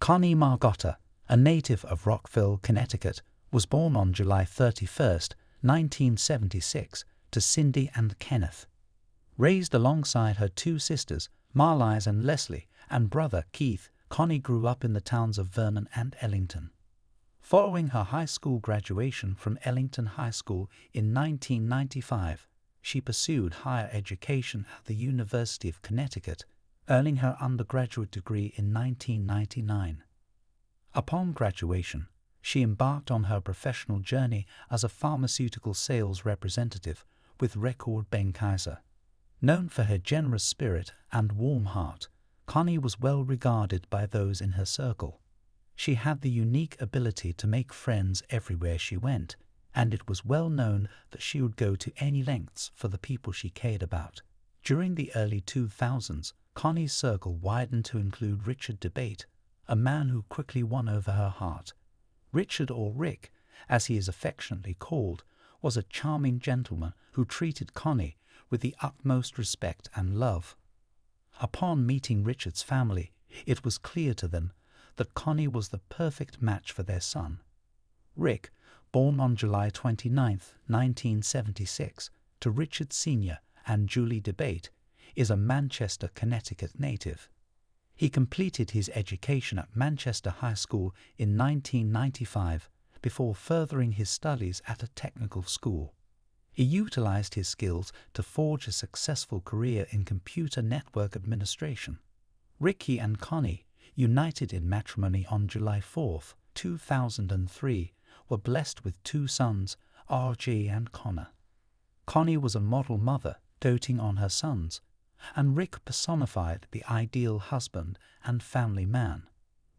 Connie Margot, a native of Rockville, Connecticut, was born on July 31, 1976, to Cindy and Kenneth. Raised alongside her two sisters, Marlies and Leslie, and brother Keith, Connie grew up in the towns of Vernon and Ellington. Following her high school graduation from Ellington High School in 1995, she pursued higher education at the University of Connecticut, earning her undergraduate degree in 1999. Upon graduation, she embarked on her professional journey as a pharmaceutical sales representative with Record Benckiser. Known for her generous spirit and warm heart, Connie was well regarded by those in her circle. She had the unique ability to make friends everywhere she went, and it was well known that she would go to any lengths for the people she cared about. During the early 2000s, Connie's circle widened to include Richard DeBate, a man who quickly won over her heart. Richard, or Rick, as he is affectionately called, was a charming gentleman who treated Connie with the utmost respect and love. Upon meeting Richard's family, it was clear to them that Connie was the perfect match for their son. Rick, born on July 29, 1976, to Richard Sr. and Julie DeBate, is a Manchester, Connecticut native. He completed his education at Manchester High School in 1995 before furthering his studies at a technical school. He utilized his skills to forge a successful career in computer network administration. Ricky and Connie, united in matrimony on July 4, 2003, were blessed with two sons, RJ and Connor. Connie was a model mother, doting on her sons, and Rick personified the ideal husband and family man.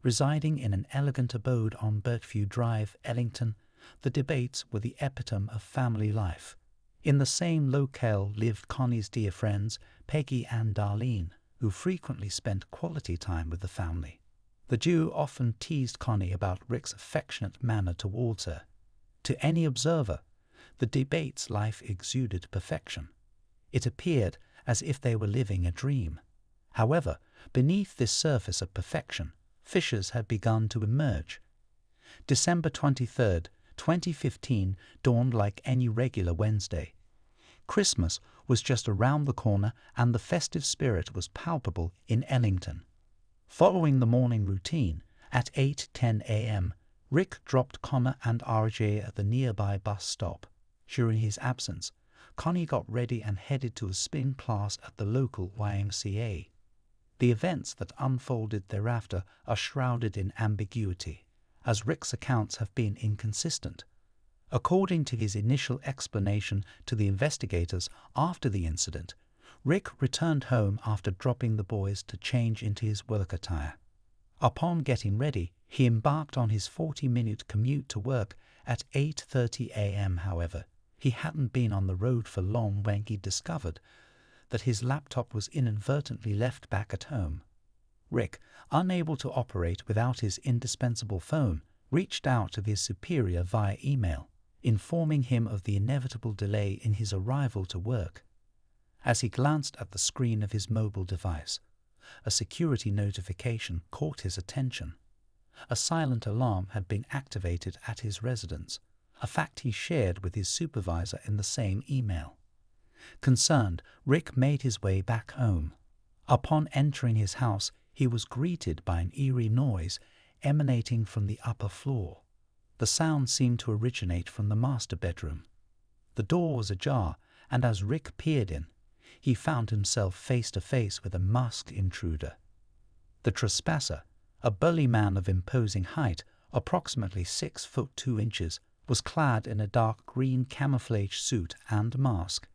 Residing in an elegant abode on Birkview Drive, Ellington, the DeBates were the epitome of family life. In the same locale lived Connie's dear friends, Peggy and Darlene, who frequently spent quality time with the family. The duo often teased Connie about Rick's affectionate manner towards her. To any observer, the DeBates' life exuded perfection. It appeared as if they were living a dream. However, beneath this surface of perfection, fissures had begun to emerge. December 23, 2015 dawned like any regular Wednesday. Christmas was just around the corner and the festive spirit was palpable in Ellington. Following the morning routine, at 8:10 a.m., Rick dropped Connor and RJ at the nearby bus stop. During his absence, Connie got ready and headed to a spin class at the local YMCA. The events that unfolded thereafter are shrouded in ambiguity, as Rick's accounts have been inconsistent. According to his initial explanation to the investigators after the incident, Rick returned home after dropping the boys to change into his work attire. Upon getting ready, he embarked on his 40-minute commute to work at 8:30 a.m. However, he hadn't been on the road for long when he discovered that his laptop was inadvertently left back at home. Rick, unable to operate without his indispensable phone, reached out to his superior via email, informing him of the inevitable delay in his arrival to work. As he glanced at the screen of his mobile device, a security notification caught his attention. A silent alarm had been activated at his residence, a fact he shared with his supervisor in the same email. Concerned, Rick made his way back home. Upon entering his house, he was greeted by an eerie noise emanating from the upper floor. The sound seemed to originate from the master bedroom. The door was ajar, and as Rick peered in, he found himself face to face with a masked intruder. The trespasser, a burly man of imposing height, approximately 6 foot 2 inches, was clad in a dark green camouflage suit and mask.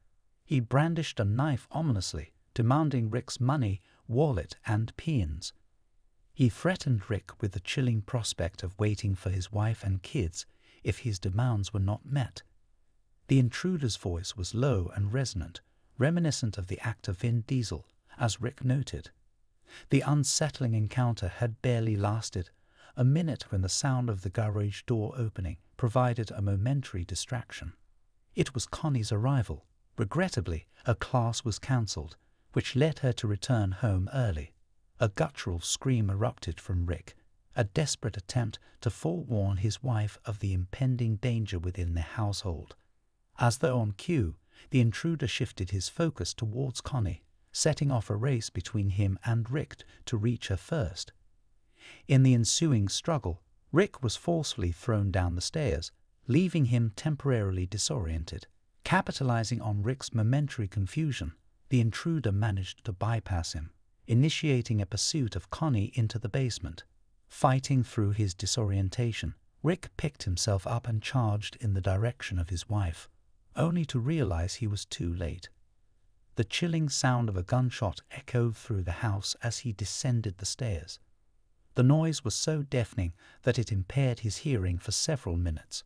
He brandished a knife ominously, demanding Rick's money, wallet, and pins. He threatened Rick with the chilling prospect of waiting for his wife and kids if his demands were not met. The intruder's voice was low and resonant, reminiscent of the actor Vin Diesel, as Rick noted. The unsettling encounter had barely lasted a minute when the sound of the garage door opening provided a momentary distraction. It was Connie's arrival. Regrettably, her class was cancelled, which led her to return home early. A guttural scream erupted from Rick, a desperate attempt to forewarn his wife of the impending danger within their household. As though on cue, the intruder shifted his focus towards Connie, setting off a race between him and Rick to reach her first. In the ensuing struggle, Rick was forcefully thrown down the stairs, leaving him temporarily disoriented. Capitalizing on Rick's momentary confusion, the intruder managed to bypass him, initiating a pursuit of Connie into the basement. Fighting through his disorientation, Rick picked himself up and charged in the direction of his wife, only to realize he was too late. The chilling sound of a gunshot echoed through the house as he descended the stairs. The noise was so deafening that it impaired his hearing for several minutes.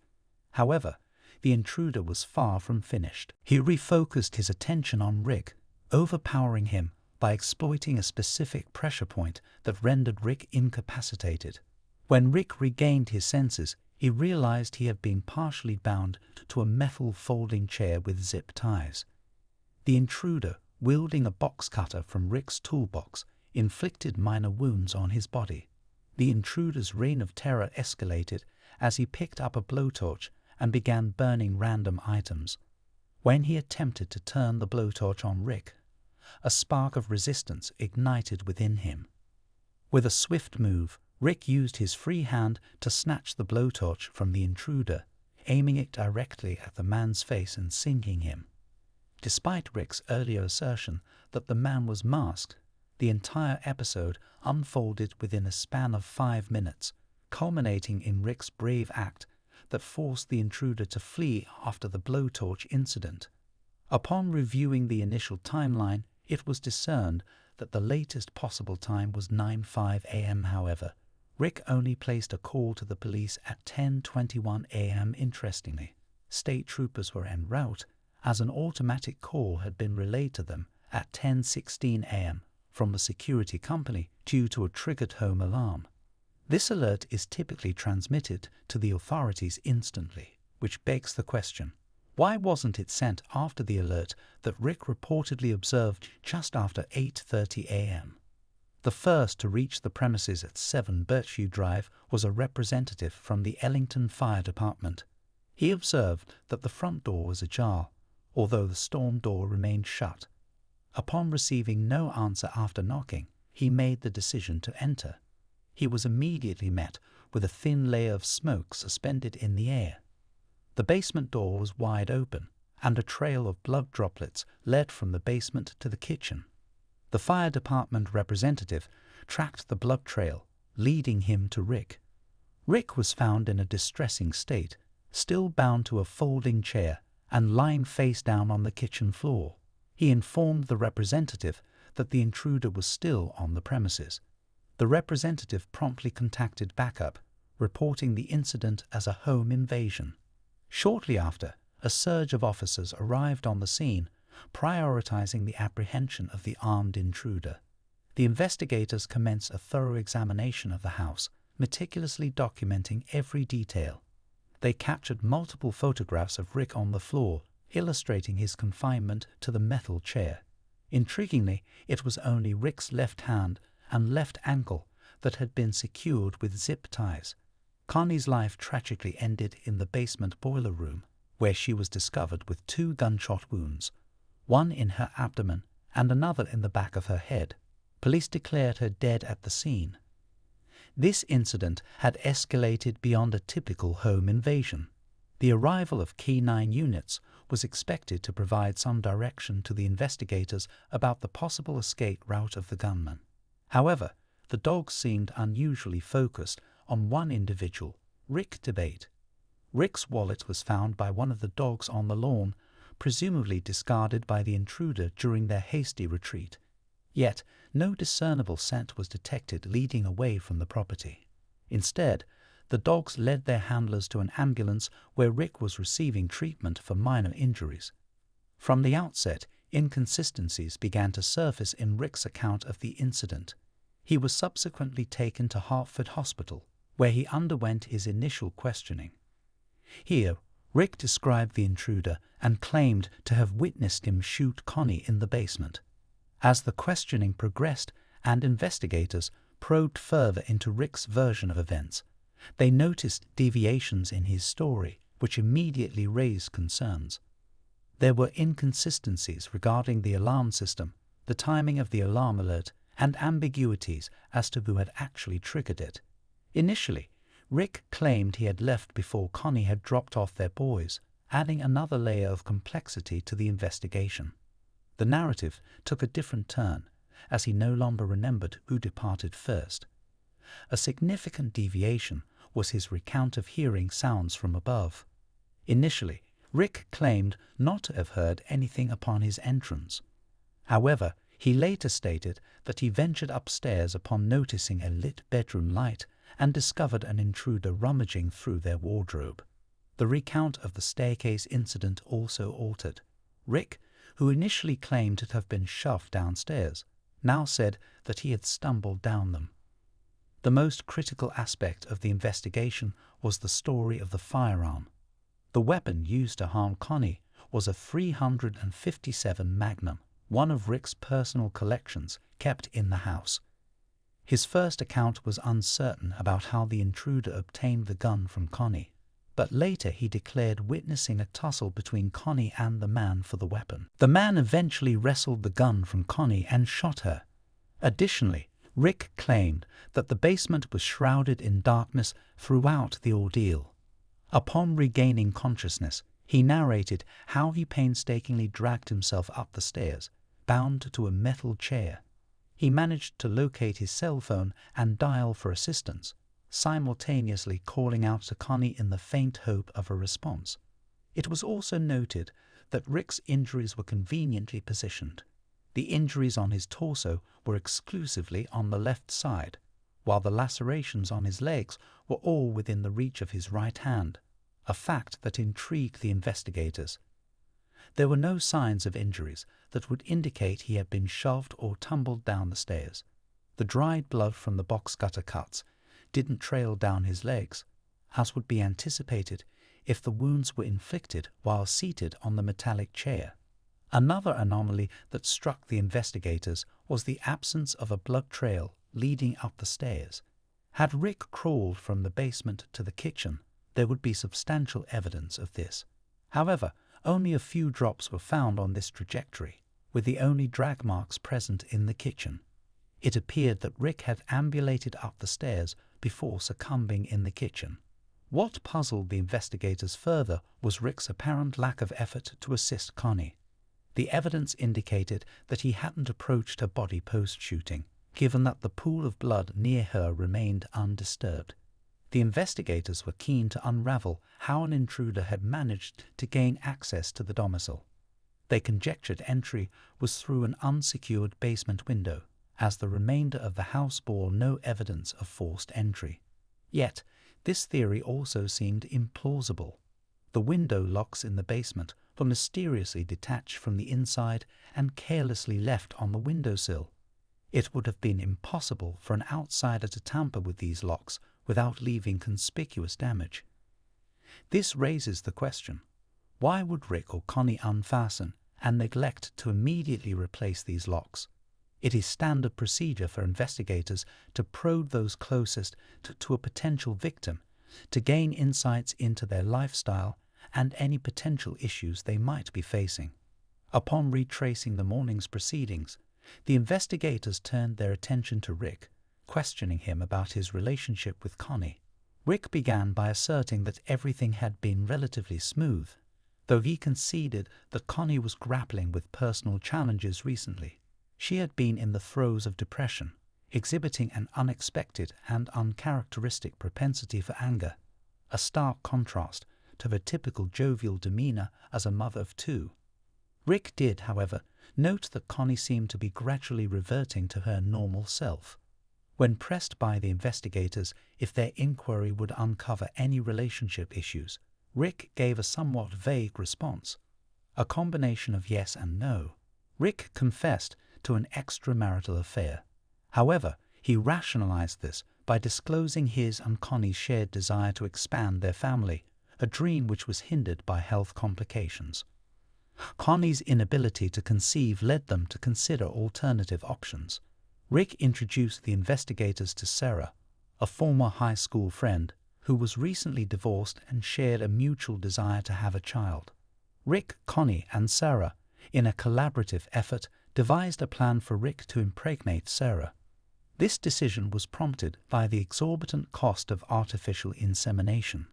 However, the intruder was far from finished. He refocused his attention on Rick, overpowering him by exploiting a specific pressure point that rendered Rick incapacitated. When Rick regained his senses, he realized he had been partially bound to a metal folding chair with zip ties. The intruder, wielding a box cutter from Rick's toolbox, inflicted minor wounds on his body. The intruder's reign of terror escalated as he picked up a blowtorch and began burning random items. When he attempted to turn the blowtorch on Rick, a spark of resistance ignited within him. With a swift move, Rick used his free hand to snatch the blowtorch from the intruder, aiming it directly at the man's face and sinking him. Despite Rick's earlier assertion that the man was masked, the entire episode unfolded within a span of 5 minutes, culminating in Rick's brave act that forced the intruder to flee after the blowtorch incident. Upon reviewing the initial timeline, it was discerned that the latest possible time was 9:05 a.m. However, Rick only placed a call to the police at 10:21 a.m. Interestingly, state troopers were en route as an automatic call had been relayed to them at 10:16 a.m. from the security company due to a triggered home alarm. This alert is typically transmitted to the authorities instantly, which begs the question, why wasn't it sent after the alert that Rick reportedly observed just after 8:30 a.m.? The first to reach the premises at 7 Birchview Drive was a representative from the Ellington Fire Department. He observed that the front door was ajar, although the storm door remained shut. Upon receiving no answer after knocking, he made the decision to enter. He was immediately met with a thin layer of smoke suspended in the air. The basement door was wide open, and a trail of blood droplets led from the basement to the kitchen. The fire department representative tracked the blood trail, leading him to Rick. Rick was found in a distressing state, still bound to a folding chair and lying face down on the kitchen floor. He informed the representative that the intruder was still on the premises. The representative promptly contacted backup, reporting the incident as a home invasion. Shortly after, a surge of officers arrived on the scene, prioritizing the apprehension of the armed intruder. The investigators commenced a thorough examination of the house, meticulously documenting every detail. They captured multiple photographs of Rick on the floor, illustrating his confinement to the metal chair. Intriguingly, it was only Rick's left hand and left ankle that had been secured with zip ties. Connie's life tragically ended in the basement boiler room, where she was discovered with 2 gunshot wounds, one in her abdomen and another in the back of her head. Police declared her dead at the scene. This incident had escalated beyond a typical home invasion. The arrival of K9 units was expected to provide some direction to the investigators about the possible escape route of the gunman. However, the dogs seemed unusually focused on one individual, Rick Debate. Rick's wallet was found by one of the dogs on the lawn, presumably discarded by the intruder during their hasty retreat. Yet, no discernible scent was detected leading away from the property. Instead, the dogs led their handlers to an ambulance where Rick was receiving treatment for minor injuries. From the outset, inconsistencies began to surface in Rick's account of the incident. He was subsequently taken to Hartford Hospital, where he underwent his initial questioning. Here, Rick described the intruder and claimed to have witnessed him shoot Connie in the basement. As the questioning progressed and investigators probed further into Rick's version of events. They noticed deviations in his story, which immediately raised concerns. There were inconsistencies regarding the alarm system, the timing of the alarm alert, and ambiguities as to who had actually triggered it. Initially, Rick claimed he had left before Connie had dropped off their boys, adding another layer of complexity to the investigation. The narrative took a different turn, as he no longer remembered who departed first. A significant deviation was his recount of hearing sounds from above. Initially, Rick claimed not to have heard anything upon his entrance. However, he later stated that he ventured upstairs upon noticing a lit bedroom light and discovered an intruder rummaging through their wardrobe. The recount of the staircase incident also altered. Rick, who initially claimed to have been shoved downstairs, now said that he had stumbled down them. The most critical aspect of the investigation was the story of the firearm. The weapon used to harm Connie was a .357 Magnum, one of Rick's personal collections kept in the house. His first account was uncertain about how the intruder obtained the gun from Connie, but later he declared witnessing a tussle between Connie and the man for the weapon. The man eventually wrestled the gun from Connie and shot her. Additionally, Rick claimed that the basement was shrouded in darkness throughout the ordeal. Upon regaining consciousness, he narrated how he painstakingly dragged himself up the stairs, bound to a metal chair. He managed to locate his cell phone and dial for assistance, simultaneously calling out to Connie in the faint hope of a response. It was also noted that Rick's injuries were conveniently positioned. The injuries on his torso were exclusively on the left side, while the lacerations on his legs were all within the reach of his right hand, a fact that intrigued the investigators. There were no signs of injuries that would indicate he had been shoved or tumbled down the stairs. The dried blood from the box cutter cuts didn't trail down his legs, as would be anticipated if the wounds were inflicted while seated on the metallic chair. Another anomaly that struck the investigators was the absence of a blood trail leading up the stairs. Had Rick crawled from the basement to the kitchen, there would be substantial evidence of this. However, only a few drops were found on this trajectory, with the only drag marks present in the kitchen. It appeared that Rick had ambulated up the stairs before succumbing in the kitchen. What puzzled the investigators further was Rick's apparent lack of effort to assist Connie. The evidence indicated that he hadn't approached her body post-shooting, given that the pool of blood near her remained undisturbed. The investigators were keen to unravel how an intruder had managed to gain access to the domicile. They conjectured entry was through an unsecured basement window, as the remainder of the house bore no evidence of forced entry. Yet, this theory also seemed implausible. The window locks in the basement were mysteriously detached from the inside and carelessly left on the windowsill. It would have been impossible for an outsider to tamper with these locks without leaving conspicuous damage. This raises the question, why would Rick or Connie unfasten and neglect to immediately replace these locks? It is standard procedure for investigators to probe those closest to a potential victim to gain insights into their lifestyle and any potential issues they might be facing. Upon retracing the morning's proceedings, the investigators turned their attention to Rick, questioning him about his relationship with Connie. Rick began by asserting that everything had been relatively smooth, though he conceded that Connie was grappling with personal challenges recently. She had been in the throes of depression, exhibiting an unexpected and uncharacteristic propensity for anger, a stark contrast to her typical jovial demeanor as a mother of two. Rick did, however, note that Connie seemed to be gradually reverting to her normal self. When pressed by the investigators if their inquiry would uncover any relationship issues, Rick gave a somewhat vague response, a combination of yes and no. Rick confessed to an extramarital affair. However, he rationalized this by disclosing his and Connie's shared desire to expand their family, a dream which was hindered by health complications. Connie's inability to conceive led them to consider alternative options. Rick introduced the investigators to Sarah, a former high school friend who was recently divorced and shared a mutual desire to have a child. Rick, Connie, and Sarah, in a collaborative effort, devised a plan for Rick to impregnate Sarah. This decision was prompted by the exorbitant cost of artificial insemination.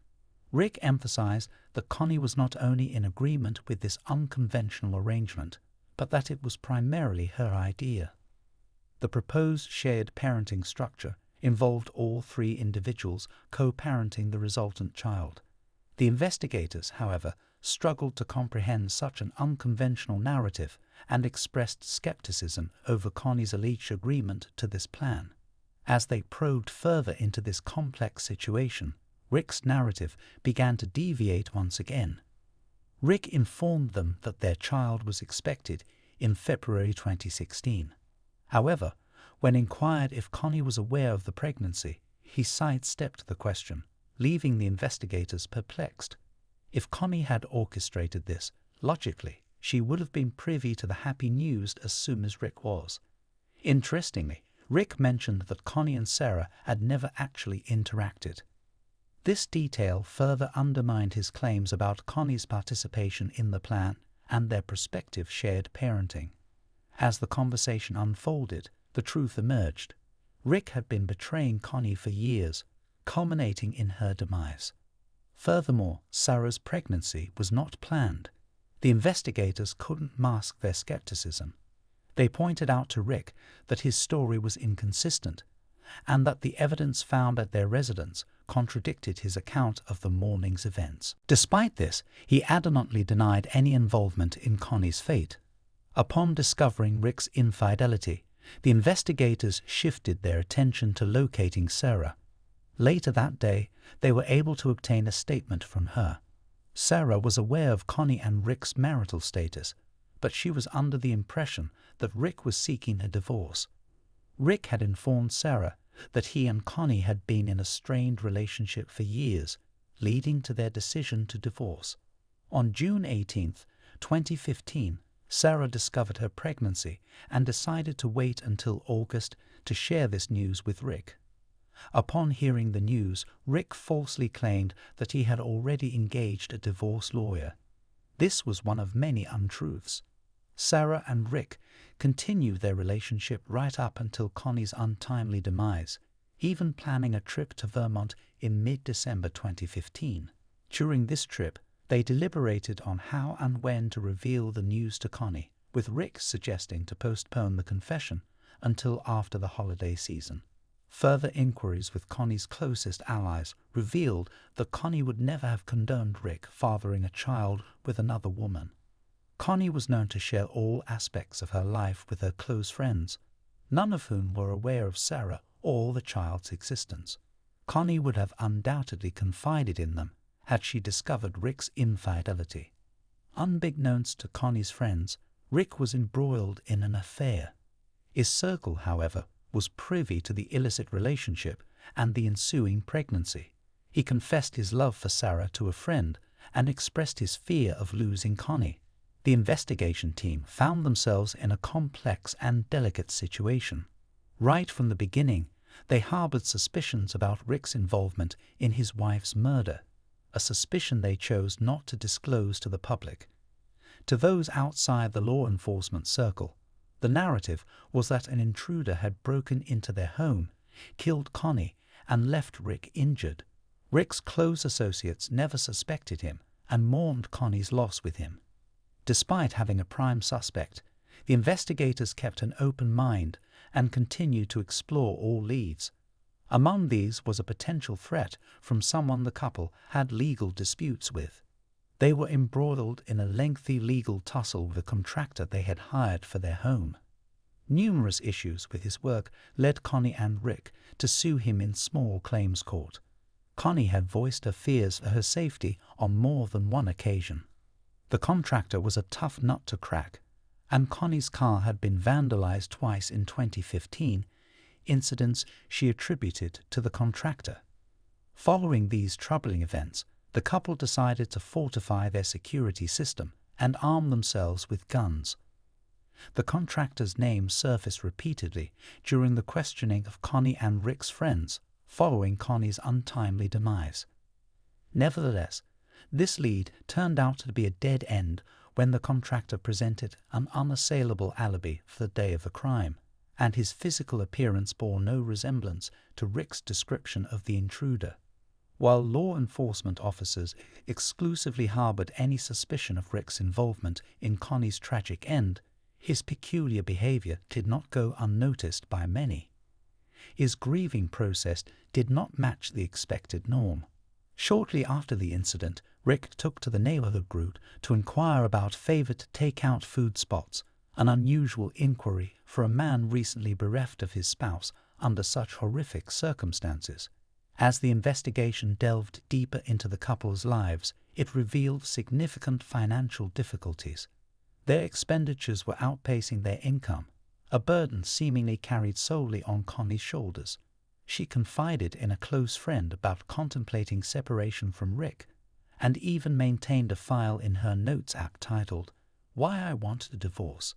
Rick emphasized that Connie was not only in agreement with this unconventional arrangement, but that it was primarily her idea. The proposed shared parenting structure involved all three individuals co-parenting the resultant child. The investigators, however, struggled to comprehend such an unconventional narrative and expressed skepticism over Connie's alleged agreement to this plan. As they probed further into this complex situation, Rick's narrative began to deviate once again. Rick informed them that their child was expected in February 2016. However, when inquired if Connie was aware of the pregnancy, he sidestepped the question, leaving the investigators perplexed. If Connie had orchestrated this, logically, she would have been privy to the happy news as soon as Rick was. Interestingly, Rick mentioned that Connie and Sarah had never actually interacted. This detail further undermined his claims about Connie's participation in the plan and their prospective shared parenting. As the conversation unfolded, the truth emerged. Rick had been betraying Connie for years, culminating in her demise. Furthermore, Sarah's pregnancy was not planned. The investigators couldn't mask their skepticism. They pointed out to Rick that his story was inconsistent, and that the evidence found at their residence contradicted his account of the morning's events. Despite this, he adamantly denied any involvement in Connie's fate. Upon discovering Rick's infidelity, the investigators shifted their attention to locating Sarah. Later that day, they were able to obtain a statement from her. Sarah was aware of Connie and Rick's marital status, but she was under the impression that Rick was seeking a divorce. Rick had informed Sarah that he and Connie had been in a strained relationship for years, leading to their decision to divorce. On June 18, 2015, Sarah discovered her pregnancy and decided to wait until August to share this news with Rick. Upon hearing the news, Rick falsely claimed that he had already engaged a divorce lawyer. This was one of many untruths. Sarah and Rick continued their relationship right up until Connie's untimely demise, even planning a trip to Vermont in mid-December 2015. During this trip, they deliberated on how and when to reveal the news to Connie, with Rick suggesting to postpone the confession until after the holiday season. Further inquiries with Connie's closest allies revealed that Connie would never have condoned Rick fathering a child with another woman. Connie was known to share all aspects of her life with her close friends, none of whom were aware of Sarah or the child's existence. Connie would have undoubtedly confided in them had she discovered Rick's infidelity. Unbeknownst to Connie's friends, Rick was embroiled in an affair. His circle, however, was privy to the illicit relationship and the ensuing pregnancy. He confessed his love for Sarah to a friend and expressed his fear of losing Connie. The investigation team found themselves in a complex and delicate situation. Right from the beginning, they harbored suspicions about Rick's involvement in his wife's murder, a suspicion they chose not to disclose to the public. To those outside the law enforcement circle, the narrative was that an intruder had broken into their home, killed Connie, and left Rick injured. Rick's close associates never suspected him and mourned Connie's loss with him. Despite having a prime suspect, the investigators kept an open mind and continued to explore all leads. Among these was a potential threat from someone the couple had legal disputes with. They were embroiled in a lengthy legal tussle with a contractor they had hired for their home. Numerous issues with his work led Connie and Rick to sue him in small claims court. Connie had voiced her fears for her safety on more than one occasion. The contractor was a tough nut to crack, and Connie's car had been vandalized twice in 2015, incidents she attributed to the contractor. Following these troubling events, the couple decided to fortify their security system and arm themselves with guns. The contractor's name surfaced repeatedly during the questioning of Connie and Rick's friends following Connie's untimely demise. Nevertheless, this lead turned out to be a dead end when the contractor presented an unassailable alibi for the day of the crime, and his physical appearance bore no resemblance to Rick's description of the intruder. While law enforcement officers exclusively harbored any suspicion of Rick's involvement in Connie's tragic end, his peculiar behavior did not go unnoticed by many. His grieving process did not match the expected norm. Shortly after the incident, Rick took to the neighborhood group to inquire about favored take-out food spots, an unusual inquiry for a man recently bereft of his spouse under such horrific circumstances. As the investigation delved deeper into the couple's lives, it revealed significant financial difficulties. Their expenditures were outpacing their income, a burden seemingly carried solely on Connie's shoulders. She confided in a close friend about contemplating separation from Rick, and even maintained a file in her notes app titled, "Why I Want a Divorce."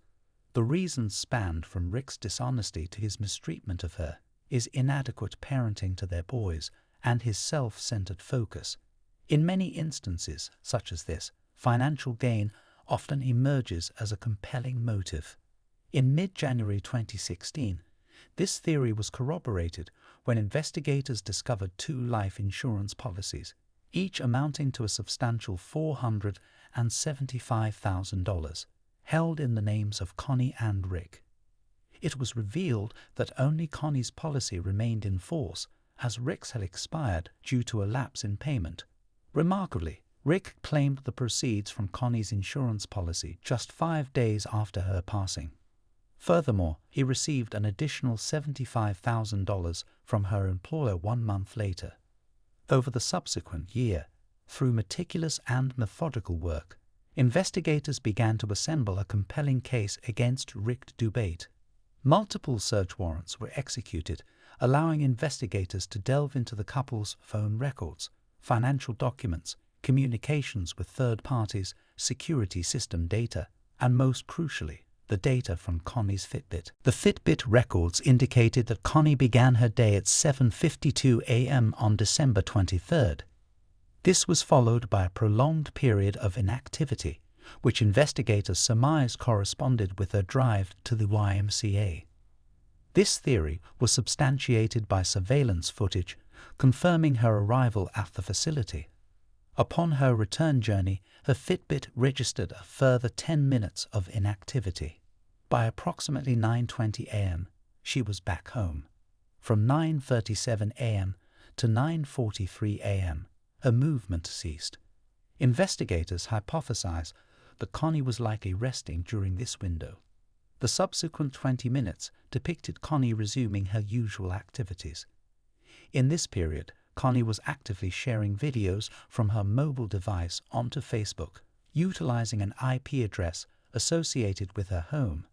The reasons spanned from Rick's dishonesty to his mistreatment of her, his inadequate parenting to their boys, and his self-centered focus. In many instances, such as this, financial gain often emerges as a compelling motive. In mid-January 2016, this theory was corroborated when investigators discovered 2 life insurance policies, each amounting to a substantial $475,000, held in the names of Connie and Rick. It was revealed that only Connie's policy remained in force, as Rick's had expired due to a lapse in payment. Remarkably, Rick claimed the proceeds from Connie's insurance policy just 5 days after her passing. Furthermore, he received an additional $75,000 from her employer 1 month later. Over the subsequent year, through meticulous and methodical work, investigators began to assemble a compelling case against Rick Dubate. Multiple search warrants were executed, allowing investigators to delve into the couple's phone records, financial documents, communications with third parties, security system data, and most crucially, the data from Connie's Fitbit. The Fitbit records indicated that Connie began her day at 7:52 a.m. on December 23rd. This was followed by a prolonged period of inactivity, which investigators surmised corresponded with her drive to the YMCA. This theory was substantiated by surveillance footage confirming her arrival at the facility. Upon her return journey, her Fitbit registered a further 10 minutes of inactivity. By approximately 9:20 a.m., she was back home. From 9:37 a.m. to 9:43 a.m., her movement ceased. Investigators hypothesized that Connie was likely resting during this window. The subsequent 20 minutes depicted Connie resuming her usual activities. In this period, Connie was actively sharing videos from her mobile device onto Facebook, utilizing an IP address associated with her home.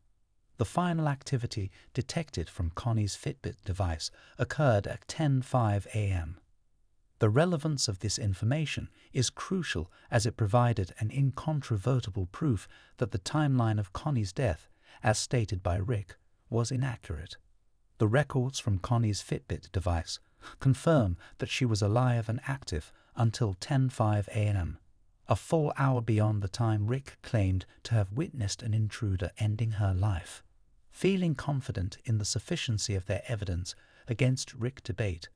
The final activity detected from Connie's Fitbit device occurred at 10:05 a.m. The relevance of this information is crucial as it provided an incontrovertible proof that the timeline of Connie's death, as stated by Rick, was inaccurate. The records from Connie's Fitbit device confirm that she was alive and active until 10:05 a.m., a full hour beyond the time Rick claimed to have witnessed an intruder ending her life. Feeling confident in the sufficiency of their evidence against Rick Dubate,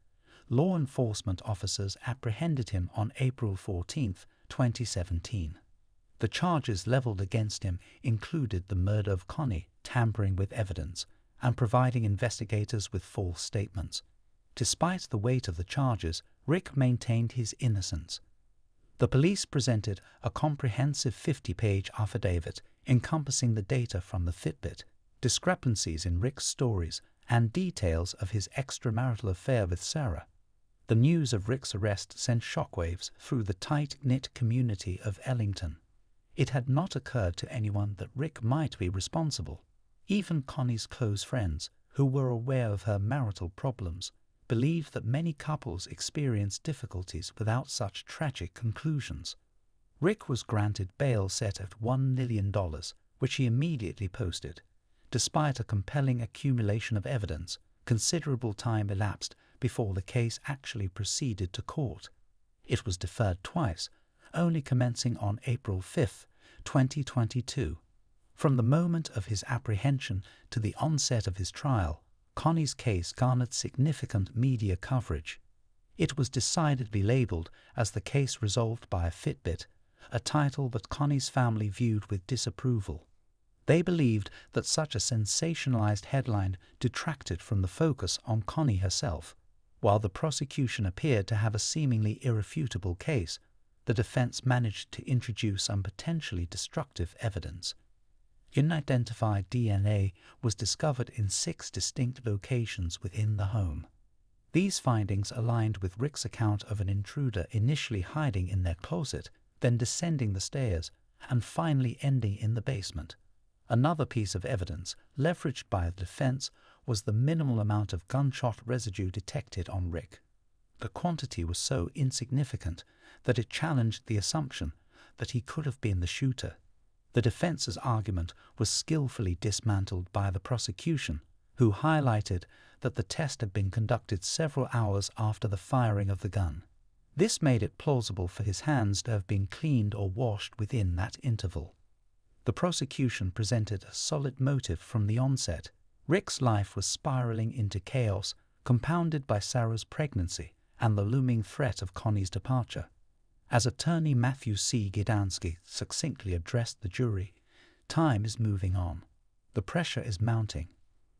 law enforcement officers apprehended him on April 14, 2017. The charges leveled against him included the murder of Connie, tampering with evidence, and providing investigators with false statements. Despite the weight of the charges, Rick maintained his innocence. The police presented a comprehensive 50-page affidavit encompassing the data from the Fitbit, discrepancies in Rick's stories, and details of his extramarital affair with Sarah. The news of Rick's arrest sent shockwaves through the tight-knit community of Ellington. It had not occurred to anyone that Rick might be responsible. Even Connie's close friends, who were aware of her marital problems, believed that many couples experienced difficulties without such tragic conclusions. Rick was granted bail set at $1 million, which he immediately posted. Despite a compelling accumulation of evidence, considerable time elapsed before the case actually proceeded to court. It was deferred twice, only commencing on April 5, 2022. From the moment of his apprehension to the onset of his trial, Connie's case garnered significant media coverage. It was decidedly labelled as the case resolved by a Fitbit, a title that Connie's family viewed with disapproval. They believed that such a sensationalized headline detracted from the focus on Connie herself. While the prosecution appeared to have a seemingly irrefutable case, the defense managed to introduce some potentially destructive evidence. Unidentified DNA was discovered in 6 distinct locations within the home. These findings aligned with Rick's account of an intruder initially hiding in their closet, then descending the stairs, and finally ending in the basement. Another piece of evidence, leveraged by the defense, was the minimal amount of gunshot residue detected on Rick. The quantity was so insignificant that it challenged the assumption that he could have been the shooter. The defense's argument was skillfully dismantled by the prosecution, who highlighted that the test had been conducted several hours after the firing of the gun. This made it plausible for his hands to have been cleaned or washed within that interval. The prosecution presented a solid motive from the onset. Rick's life was spiraling into chaos, compounded by Sarah's pregnancy and the looming threat of Connie's departure. As attorney Matthew C. Gdansky succinctly addressed the jury, time is moving on. The pressure is mounting.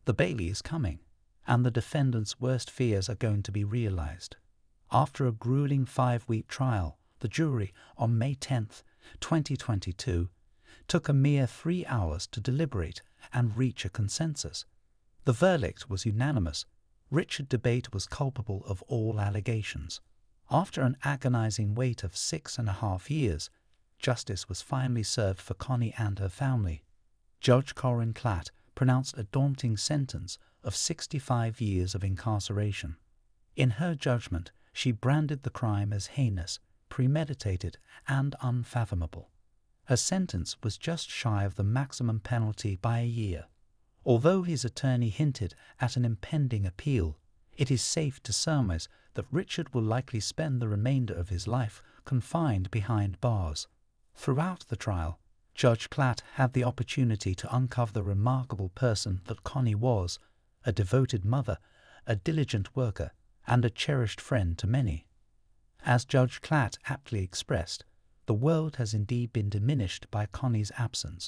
The Bailey is coming, and the defendant's worst fears are going to be realized. After a grueling 5-week trial, the jury, on May 10, 2022, took a mere 3 hours to deliberate and reach a consensus. The verdict was unanimous. Richard Debate was culpable of all allegations. After an agonizing wait of 6.5 years, justice was finally served for Connie and her family. Judge Corinne Klatt pronounced a daunting sentence of 65 years of incarceration. In her judgment, she branded the crime as heinous, premeditated, and unfathomable. Her sentence was just shy of the maximum penalty by a year. Although his attorney hinted at an impending appeal, it is safe to surmise that Richard will likely spend the remainder of his life confined behind bars. Throughout the trial, Judge Klatt had the opportunity to uncover the remarkable person that Connie was, a devoted mother, a diligent worker, and a cherished friend to many. As Judge Klatt aptly expressed, the world has indeed been diminished by Connie's absence.